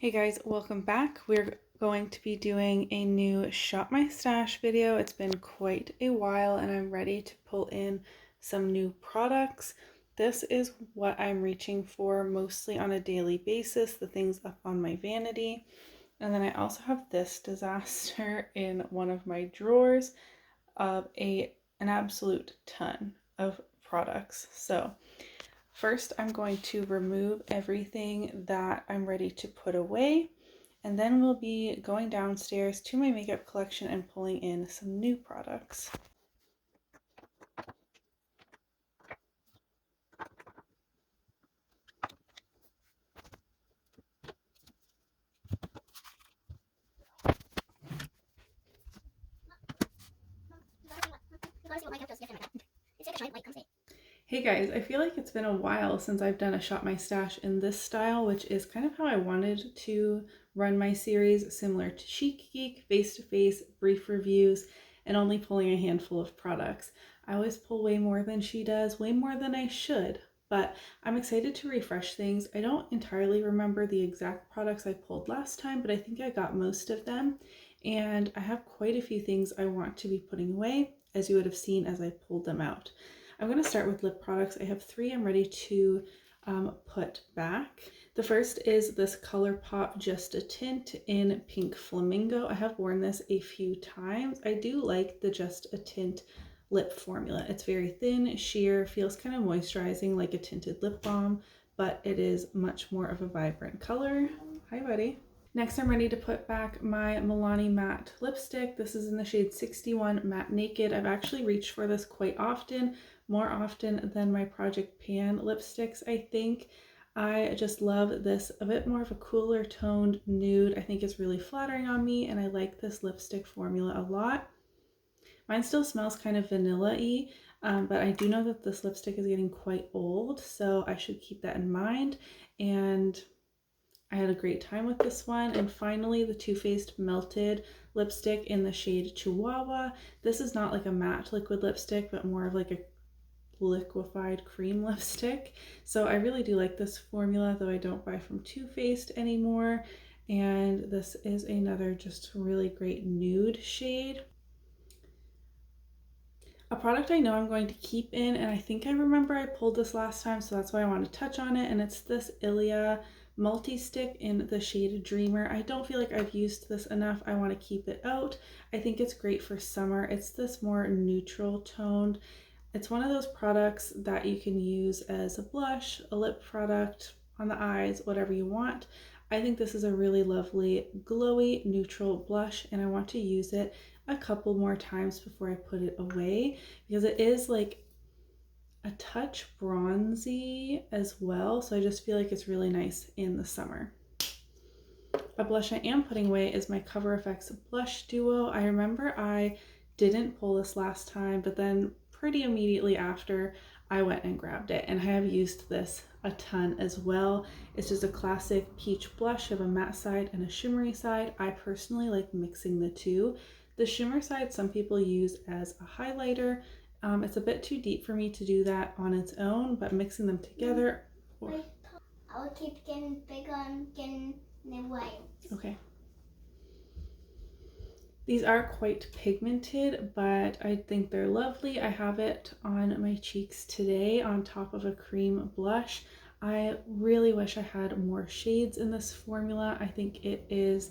Hey guys, welcome back. We're going to be doing a new Shop My Stash video. It's been quite a while and I'm ready to pull in some new products. This is what I'm reaching for mostly on a daily basis, the things up on my vanity. And then I also have this disaster in one of my drawers of an absolute ton of products. So first, I'm going to remove everything that I'm ready to put away, and then we'll be going downstairs to my makeup collection and pulling in some new products. Hey guys, I feel like it's been a while since I've done a Shop My Stash in this style, which is kind of how I wanted to run my series, similar to Chic Geek, face-to-face, brief reviews, and only pulling a handful of products. I always pull way more than she does, way more than I should, but I'm excited to refresh things. I don't entirely remember the exact products I pulled last time, but I think I got most of them, and I have quite a few things I want to be putting away, as you would have seen as I pulled them out. I'm going to start with lip products. I have three I'm ready to put back. The first is this ColourPop Just a Tint in Pink Flamingo. I have worn this a few times. I do like the Just a Tint lip formula. It's very thin, sheer, feels kind of moisturizing like a tinted lip balm, but it is much more of a vibrant color. Hi, buddy. Next, I'm ready to put back my Milani Matte lipstick. This is in the shade 61 Matte Naked. I've actually reached for this quite often, more often than my Project Pan lipsticks, I think. I just love this, a bit more of a cooler toned nude. I think it's really flattering on me and I like this lipstick formula a lot. Mine still smells kind of vanilla-y, but I do know that this lipstick is getting quite old, so I should keep that in mind. And I had a great time with this one. And finally, the Too Faced Melted lipstick in the shade Chihuahua. This is not like a matte liquid lipstick, but more of like a liquefied cream lipstick. So I really do like this formula, though I don't buy from Too Faced anymore. And this is another just really great nude shade. A product I know I'm going to keep in, and I think I remember I pulled this last time, so that's why I want to touch on it, and it's this Ilia multi-stick in the shade Dreamer. I don't feel like I've used this enough. I want to keep it out. I think it's great for summer. It's this more neutral toned. It's one of those products that you can use as a blush, a lip product, on the eyes, whatever you want. I think this is a really lovely, glowy, neutral blush, and I want to use it a couple more times before I put it away because it is like a touch bronzy as well, so I just feel like it's really nice in the summer. A blush I am putting away is my Cover FX blush duo. I remember I didn't pull this last time, but then pretty immediately after I went and grabbed it, and I have used this a ton as well. It's just a classic peach blush. You have a matte side and a shimmery side. I personally like mixing the two. The shimmer side some people use as a highlighter. It's a bit too deep for me to do that on its own, but mixing them together. I'll keep getting bigger and getting white. Okay. These are quite pigmented, but I think they're lovely. I have it on my cheeks today on top of a cream blush. I really wish I had more shades in this formula. I think it is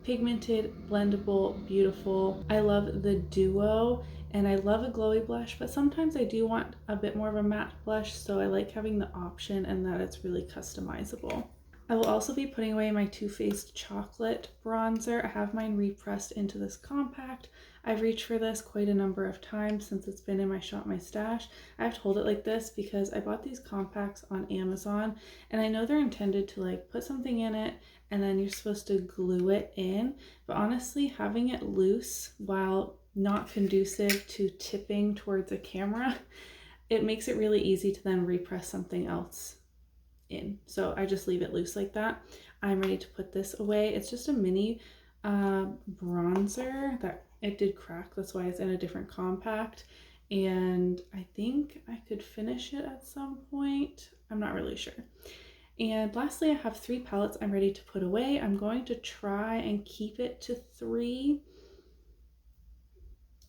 pigmented, blendable, beautiful. I love the duo and I love a glowy blush, but sometimes I do want a bit more of a matte blush, so I like having the option and that it's really customizable. I will also be putting away my Too Faced Chocolate Bronzer. I have mine repressed into this compact. I've reached for this quite a number of times since it's been in my Shop My Stash. I have to hold it like this because I bought these compacts on Amazon and I know they're intended to like put something in it and then you're supposed to glue it in, but honestly having it loose while not conducive to tipping towards a camera, it makes it really easy to then repress something else in. So I just leave it loose like that. I'm ready to put this away. It's just a mini bronzer that it did crack. That's why it's in a different compact. And I think I could finish it at some point. I'm not really sure. And lastly, I have 3 palettes I'm ready to put away. I'm going to try and keep it to 3.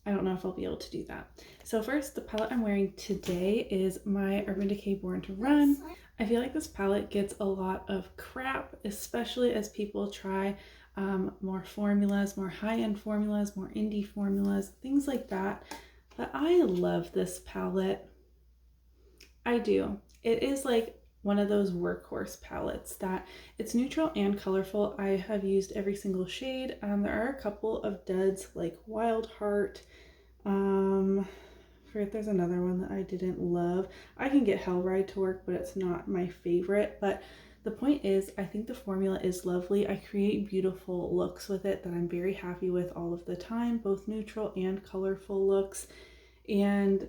I don't know if I'll be able to do that. So first, the palette I'm wearing today is my Urban Decay Born to Run. I feel like this palette gets a lot of crap, especially as people try more formulas, more high-end formulas, more indie formulas, things like that. But I love this palette. I do. It is like one of those workhorse palettes that it's neutral and colorful. I have used every single shade. There are a couple of duds like Wild Heart. I forget there's another one that I didn't love. I can get Hell Ride to work, but it's not my favorite. But the point is, I think the formula is lovely. I create beautiful looks with it that I'm very happy with all of the time, both neutral and colorful looks. And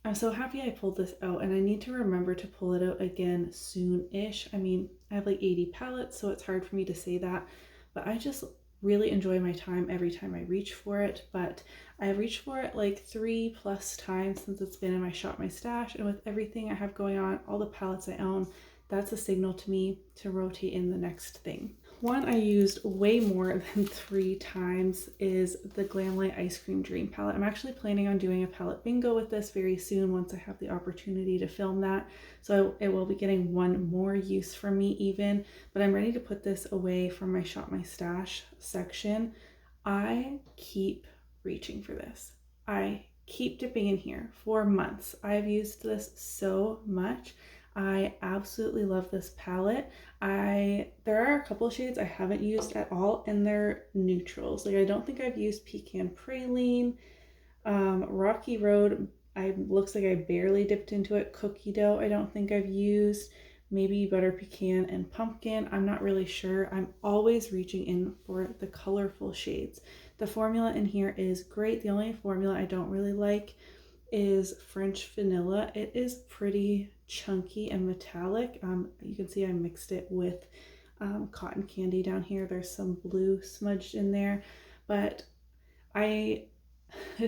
I'm so happy I pulled this out, and I need to remember to pull it out again soon-ish. I mean, I have like 80 palettes, so it's hard for me to say that, but I just really enjoy my time every time I reach for it. But I've reached for it like 3+ times since it's been in my Shop My Stash, and with everything I have going on, all the palettes I own, that's a signal to me to rotate in the next thing. One I used way more than 3 times is the Glamlight Ice Cream Dream palette. I'm actually planning on doing a palette bingo with this very soon once I have the opportunity to film that. So it will be getting one more use from me even, but I'm ready to put this away from my Shop My Stash section. I keep reaching for this. I keep dipping in here for months. I've used this so much. I absolutely love this palette. There are a couple of shades I haven't used at all, and they're neutrals. Like, I don't think I've used Pecan Praline. Rocky Road, looks like I barely dipped into it. Cookie Dough, I don't think I've used. Maybe Butter Pecan and Pumpkin, I'm not really sure. I'm always reaching in for the colorful shades. The formula in here is great. The only formula I don't really like is French Vanilla. It is pretty chunky and metallic. You can see I mixed it with cotton candy down here. There's some blue smudged in there, but it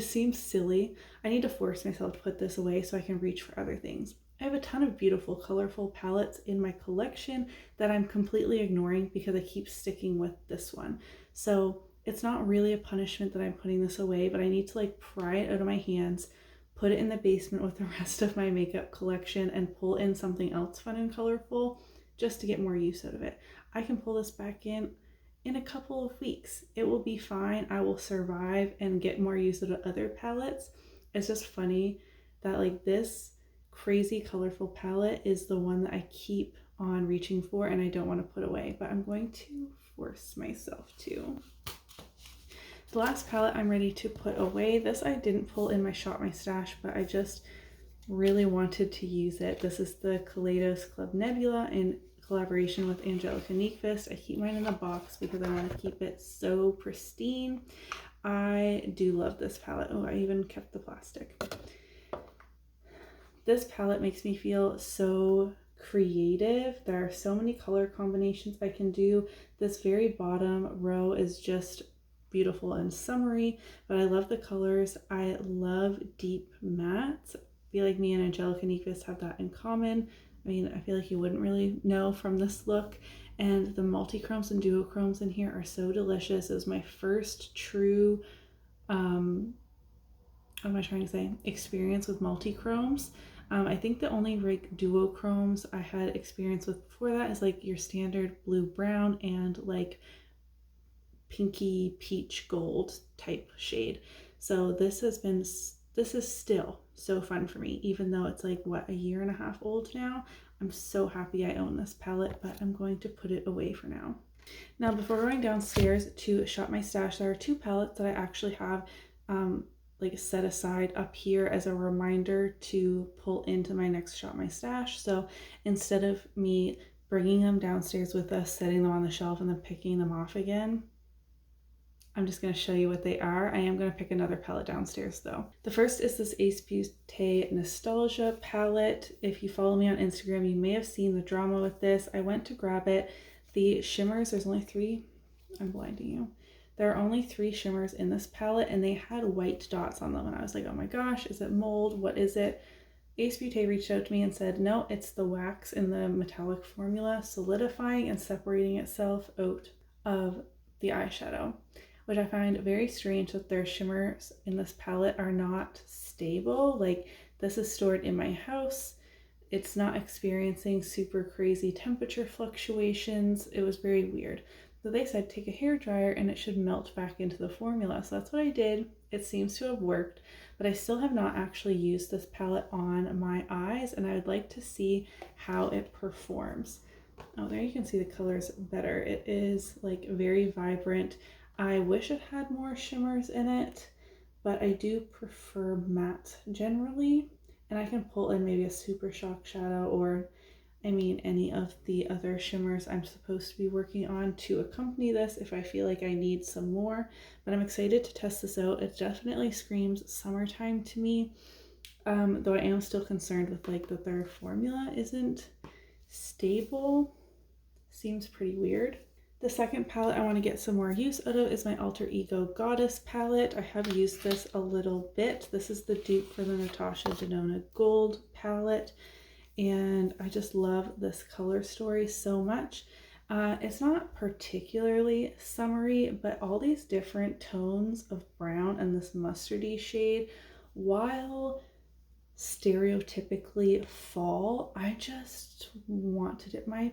seems silly. I need to force myself to put this away so I can reach for other things. I have a ton of beautiful, colorful palettes in my collection that I'm completely ignoring because I keep sticking with this one. So it's not really a punishment that I'm putting this away, but I need to like pry it out of my hands, put it in the basement with the rest of my makeup collection, and pull in something else fun and colorful just to get more use out of it. I can pull this back in a couple of weeks. It will be fine. I will survive and get more use out of other palettes. It's just funny that like this crazy colorful palette is the one that I keep on reaching for and I don't want to put away, but I'm going to force myself to. The last palette I'm ready to put away. This I didn't pull in my Shop My Stash, but I just really wanted to use it. This is the Kaleidos Club Nebula in collaboration with Angelica Nyqvist. I keep mine in the box because I want to keep it so pristine. I do love this palette. Oh, I even kept the plastic. This palette makes me feel so creative. There are so many color combinations I can do. This very bottom row is just beautiful and summery, but I love the colors. I love deep mattes. I feel like me and Angelica Nyqvist have that in common. I mean, I feel like you wouldn't really know from this look. And the multi-chromes and duochromes in here are so delicious. It was my first true, what am I trying to say, experience with multi-chromes. I think the only like duochromes I had experience with before that is like your standard blue brown and like pinky peach gold type shade. So this is still so fun for me, even though it's like what, a year and a half old now. I'm so happy I own this palette, but I'm going to put it away for now. Now, before going downstairs to Shop My Stash, there are 2 palettes that I actually have like set aside up here as a reminder to pull into my next Shop My Stash. So instead of me bringing them downstairs with us, setting them on the shelf, and then picking them off again, I'm just going to show you what they are. I am going to pick another palette downstairs though. The first is this Beaute Nostalgia palette. If you follow me on Instagram, you may have seen the drama with this. I went to grab it. The shimmers, there's only 3. I'm blinding you. There are only 3 shimmers in this palette and they had white dots on them. And I was like, oh my gosh, is it mold? What is it? Ace Beaute reached out to me and said, no, it's the wax in the metallic formula solidifying and separating itself out of the eyeshadow, which I find very strange that their shimmers in this palette are not stable. Like, this is stored in my house. It's not experiencing super crazy temperature fluctuations. It was very weird. So they said take a hair dryer and it should melt back into the formula. So that's what I did. It seems to have worked, but I still have not actually used this palette on my eyes, and I would like to see how it performs. Oh, there you can see the colors better. It is like very vibrant. I wish it had more shimmers in it, but I do prefer matte generally, and I can pull in maybe a super shock shadow or any of the other shimmers I'm supposed to be working on to accompany this if I feel like I need some more. But I'm excited to test this out. It definitely screams summertime to me, though I am still concerned with like that their formula isn't stable. Seems pretty weird. The second palette I want to get some more use out of is my Alter Ego Goddess palette. I have used this a little bit. This is the dupe for the Natasha Denona Gold palette, and I just love this color story so much. It's not particularly summery, but all these different tones of brown and this mustardy shade, while stereotypically fall, I just want to dip my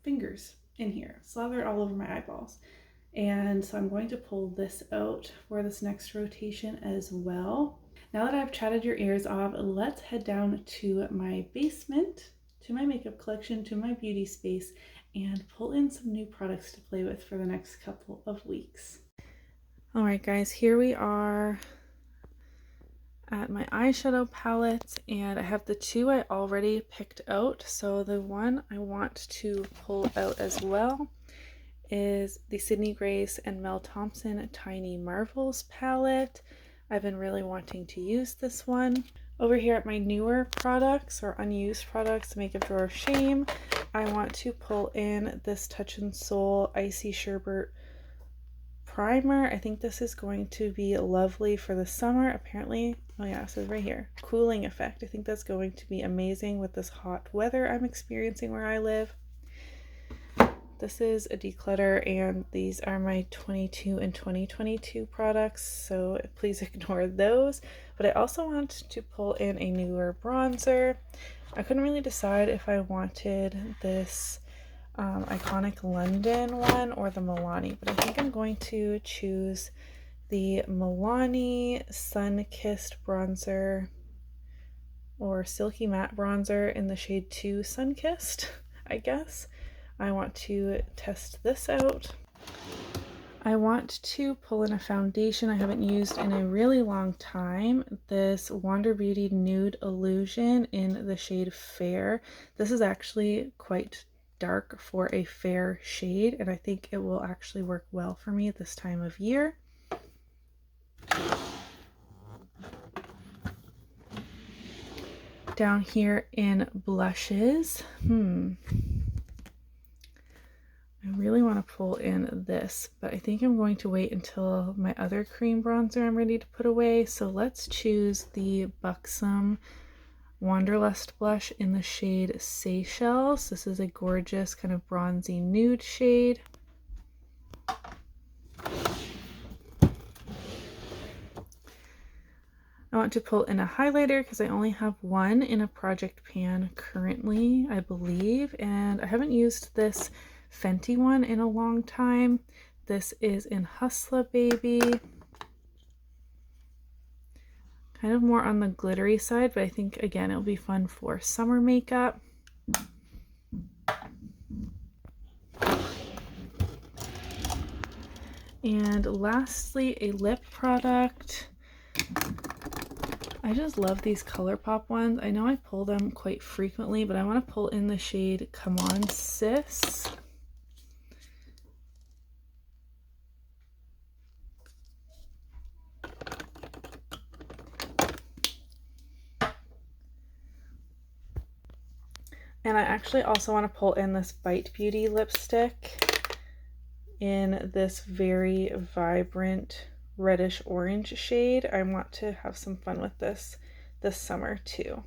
fingers in here, slather it all over my eyeballs. And so I'm going to pull this out for this next rotation as well. Now that I've chatted your ears off, let's head down to my basement, to my makeup collection, to my beauty space, and pull in some new products to play with for the next couple of weeks. All right, guys, here we are at my eyeshadow palettes, and I have the two I already picked out. So the one I want to pull out as well is the Sydney Grace and Mel Thompson Tiny Marvels palette. I've been really wanting to use this one. Over here at my newer products or unused products, makeup drawer of shame, I want to pull in this Touch and Soul Icy Sherbet primer. I think this is going to be lovely for the summer. Apparently, oh yeah, it says right here, cooling effect. I think that's going to be amazing with this hot weather I'm experiencing where I live. This is a declutter, and these are my 22 and 2022 products, so please ignore those. But I also want to pull in a newer bronzer. I couldn't really decide if I wanted this Iconic London one or the Milani, but I think I'm going to choose the Milani Sun-Kissed bronzer, or Silky Matte bronzer in the shade 2 Sun-Kissed, I guess. I want to test this out. I want to pull in a foundation I haven't used in a really long time, this Wander Beauty Nude Illusion in the shade Fair. This is actually quite dark for a fair shade, and I think it will actually work well for me at this time of year. Down here in blushes, I really want to pull in this, but I think I'm going to wait until my other cream bronzer I'm ready to put away. So let's choose the Buxom Wanderlust blush in the shade Seychelles. This is a gorgeous kind of bronzy nude shade. I want to pull in a highlighter because I only have one in a project pan currently, I believe, and I haven't used this Fenty one in a long time. This is in Hustler Baby. Kind of more on the glittery side, but I think, again, it'll be fun for summer makeup. And lastly, a lip product. I just love these ColourPop ones. I know I pull them quite frequently, but I want to pull in the shade Come On Sis. And I actually also want to pull in this Bite Beauty lipstick in this very vibrant reddish orange shade. I want to have some fun with this summer too.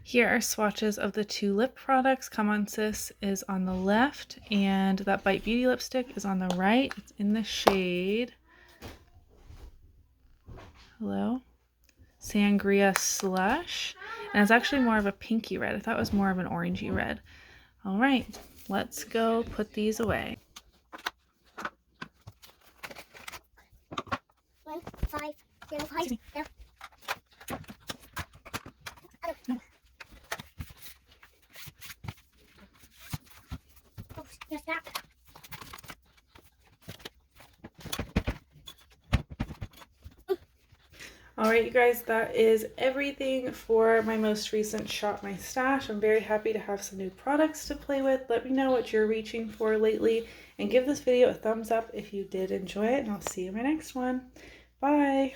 Here are swatches of the 2 lip products. Come On Sis is on the left, and that Bite Beauty lipstick is on the right. It's in the shade, hello, Sangria Slush, and it's actually more of a pinky red. I thought it was more of an orangey red. All right, let's go put these away. 1, 5, 0, 5, 0. Oh, just that. Alright, you guys, that is everything for my most recent Shop My Stash. I'm very happy to have some new products to play with. Let me know what you're reaching for lately, and give this video a thumbs up if you did enjoy it, and I'll see you in my next one. Bye!